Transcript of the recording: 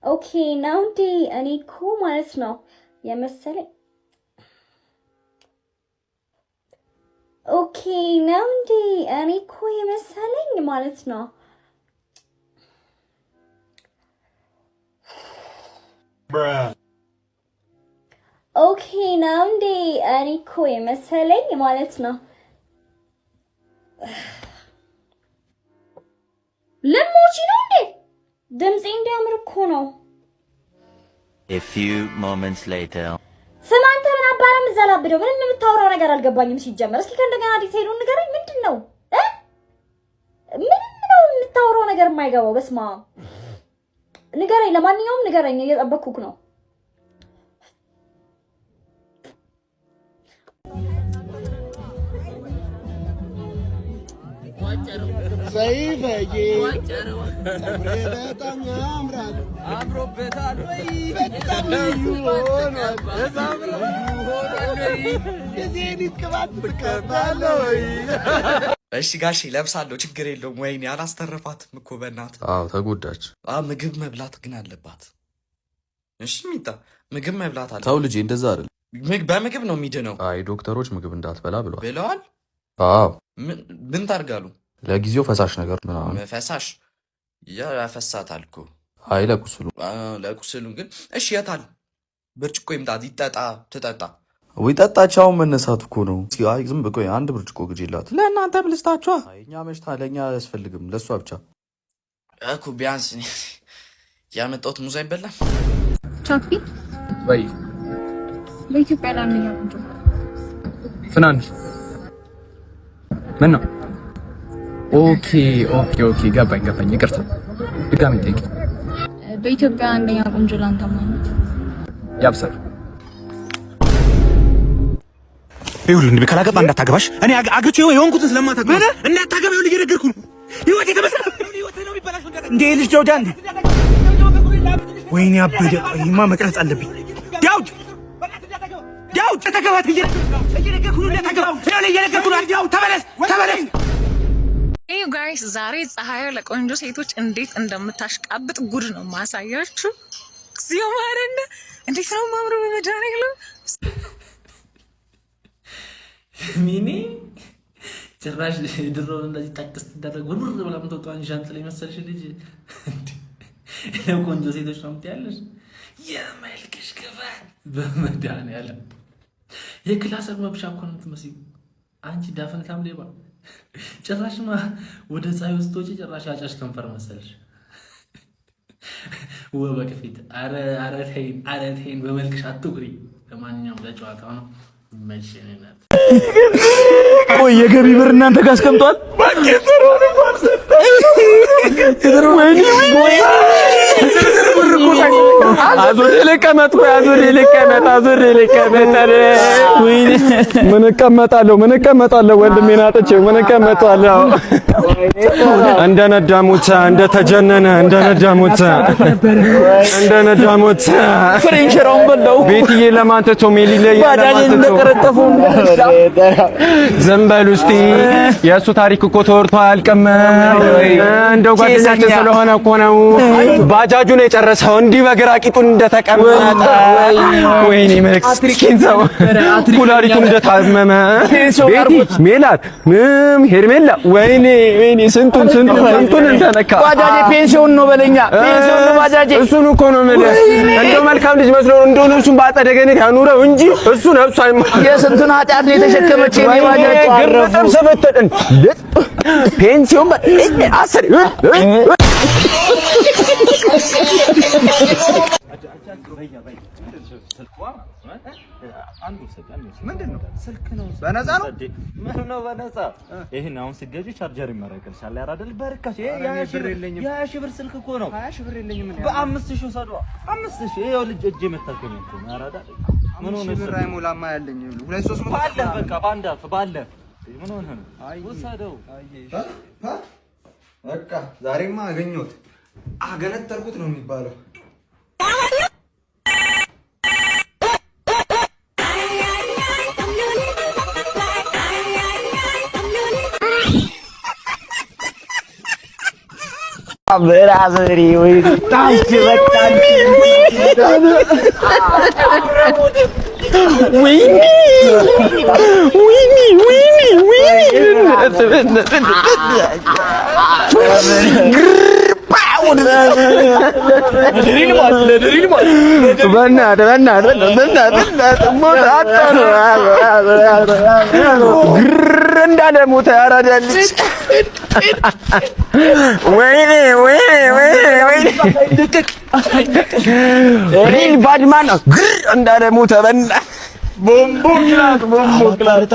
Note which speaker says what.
Speaker 1: ኦኬ ነው እንዴ? እኔ እኮ ማለት ነው የመሰለኝ። ኦኬ ነው እንዴ? እኔ እኮ የመሰለኝ ማለት ነው ኦኬ ነው እንዴ? እኔ እኮ የመሰለኝ ማለት ነው ለሞቺ ነው እንዴ? ድምጼ እንዲያምር እኮ ነው።
Speaker 2: A few moments later
Speaker 1: ስማንተ ምን አባረም ዘላብደው ምንም የምታወራው ነገር አልገባኝም ሲጀመር። እስኪ ከእንደገና ዲቴይሉን ንገረኝ። ምንድነው ምንም ነው የምታወራው ነገር የማይገባው? በስማ ንገረኝ። ለማንኛውም ንገረኝ፣ እየጠበቅኩክ ነው።
Speaker 3: ሰይፈዬ በጣም ያምራል። አምሮበታል ወይ? በጣም ልዩ ሆኗል።
Speaker 4: እሺ ጋሼ ለብሳለሁ፣ ችግር የለውም። ወይኔ አላስተረፋትም እኮ በእናትህ።
Speaker 5: አዎ ተጎዳች።
Speaker 4: ምግብ መብላት ግን አለባት። እሺ ሚጣ ምግብ መብላት አለ።
Speaker 5: ተው ልጄ እንደዛ አይደል።
Speaker 4: በምግብ ነው የሚድነው።
Speaker 5: አይ ዶክተሮች ምግብ እንዳትበላ
Speaker 4: ብለዋል።
Speaker 5: አዎ
Speaker 4: ምን ታርጋሉ?
Speaker 5: ለጊዜው ፈሳሽ ነገር ምናምን።
Speaker 4: ፈሳሽ ያፈሳታል እኮ።
Speaker 5: አይ ለቁስሉ
Speaker 4: ግን እሺ የታል ብርጭቆ ይምጣት ይጠጣ ትጠጣ።
Speaker 5: ወይ ጠጣቻው መነሳት እኮ ነው። አይ ዝም ብቆይ አንድ ብርጭቆ ግዢላት ለእናንተ ብልስታችኋ። አይ እኛ መሽታ ለኛ አያስፈልግም ለሷ ብቻ
Speaker 4: እኮ። ቢያንስ ያመጣሁት ሙዝ አይበላም።
Speaker 6: ቻፒ
Speaker 5: ወይ
Speaker 6: በኢትዮጵያ ላንኛ ቆንጆ
Speaker 5: ፍናን ምን ነው? ኦኬ ገባኝ። ይቅርታ ድጋሚ ጠይቂ።
Speaker 6: በኢትዮጵያ አንደኛ ቆንጆ ላንተ ማለት
Speaker 5: ያብሰር።
Speaker 7: ይኸውልህ እንዴ ካላገባ እንዳታገባሽ። እኔ አግቼው የሆንኩትን ስለማታገባ እንዳታገባው ልጅ ነገርኩ ነው። ህይወቴ ተበሰረ ህይወቴ ነው የሚበላሽው እንዴ ልጅ ዳውድ አንዴ ወይኔ አበደ። ይማ መቅረጽ አለብኝ። ዳውድ ተከባት እየነገርኩ ነው። እንዳታገባው እየነገርኩ ነው። ዳውድ ተመለስ።
Speaker 8: Hey guys, ዛሬ ፀሐይ ለቆንጆ ሴቶች እንዴት እንደምታሽቃብጥ ጉድ ነው ማሳያችሁ። እግዚኦ ማረነ እንዴት ነው ማምሩ በመዳኔሉ
Speaker 9: ሚኒ ጭራሽ ድሮ እንደዚህ ታክስ ተደረገ ወር ብላ ምትወጣው አንጃንት ላይ መሰልሽ ልጅ ለቆንጆ ሴቶች ነው የምትያለሽ። የማይልክሽ ክፋት በመዳኔያለ የክላስ መብሻ እኮ ነው የምትመስዪው አንቺ ዳፈንታም ሌባ። ጭራሽማ ወደ ፀሐይ ውስጥ ወጪ ጭራሽ አጫሽ ከንፈር መሰልሽ ወበከፊት። አረ ተይን በመልክሽ አትኩሪ። ለማንኛውም ለጨዋታው ነው መቼኔናት።
Speaker 7: ቆይ የገቢ ብር እናንተ ጋር አስቀምጧል። አዙር ልቀመጥ። ምን እቀመጣለሁ? ወንድሜን አጥቼው ምን እቀመጣለሁ? እንደነዳሙት እንደተጀነነ እንደነዳሙት ፍሬንቸራውን በለው ቤትዬ ለማንተቶ ሜሊ ላይ እንደቀረጠፉ ዘንበል ውስጥ የእሱ ታሪክ እኮ ተወርቶ አያልቅም። እንደው ጓደኛችን ስለሆነ እኮ ነው ባጃጁን የጨረሰው እንዲህ በግራ ቂጡን እንደተቀመጠ። ወይኔ መስኪን ሰው ኩላሊቱን እንደታመመ ቤቲ ሜላት ሄርሜላ ወይኔ ስንቱን እንተነካ።
Speaker 3: ባጃጄ ፔንሲዮን ነው በለኛ። ፔንሲዮን ነው ባጃጄ።
Speaker 7: እሱን እኮ ነው የምልህ። እንደው መልካም ልጅ መስሎ እንደው ነፍሱን ባጸደ ገነት ያኑረው እንጂ እሱ ነፍሱ
Speaker 3: የስንቱን ኃጢአት ነው የተሸከመች ባጃጄ።
Speaker 7: ግርም ሰበተን ፔንሲዮን አሰሪ
Speaker 10: ምንድነው? ስልክ ነው። በነፃ ነው። ምን ነው በነፃ? ይሄን አሁን ስገጂ ቻርጀር ይመረቅልሻል አይደል? በርካሽ ይሄ ያ ሺህ ብር ስልክ እኮ ነው። 20 ሺህ ብር የለኝም እኔ። በ5000 ሰዷ 5000 ይሄው ልጅ እጄ መታከኝ እኮ ነው። አራዳ ምን ሆነ? ብር አይሞላማ ያለኝ 2-3 ባለ በቃ ባንዳፍ ባለ ምን ሆነ ነው? ወሰደው
Speaker 3: በቃ ዛሬማ አገኘሁት። አገነጠርኩት ነው የሚባለው።
Speaker 10: ብራዘሪ ወይ ታንቺ በቃ ወይኔ እንዳለ ሞተ ያራዳልች ወይኔ ሪል ባድማን እንዳለ ሞተ በና ቦምቦ ክላት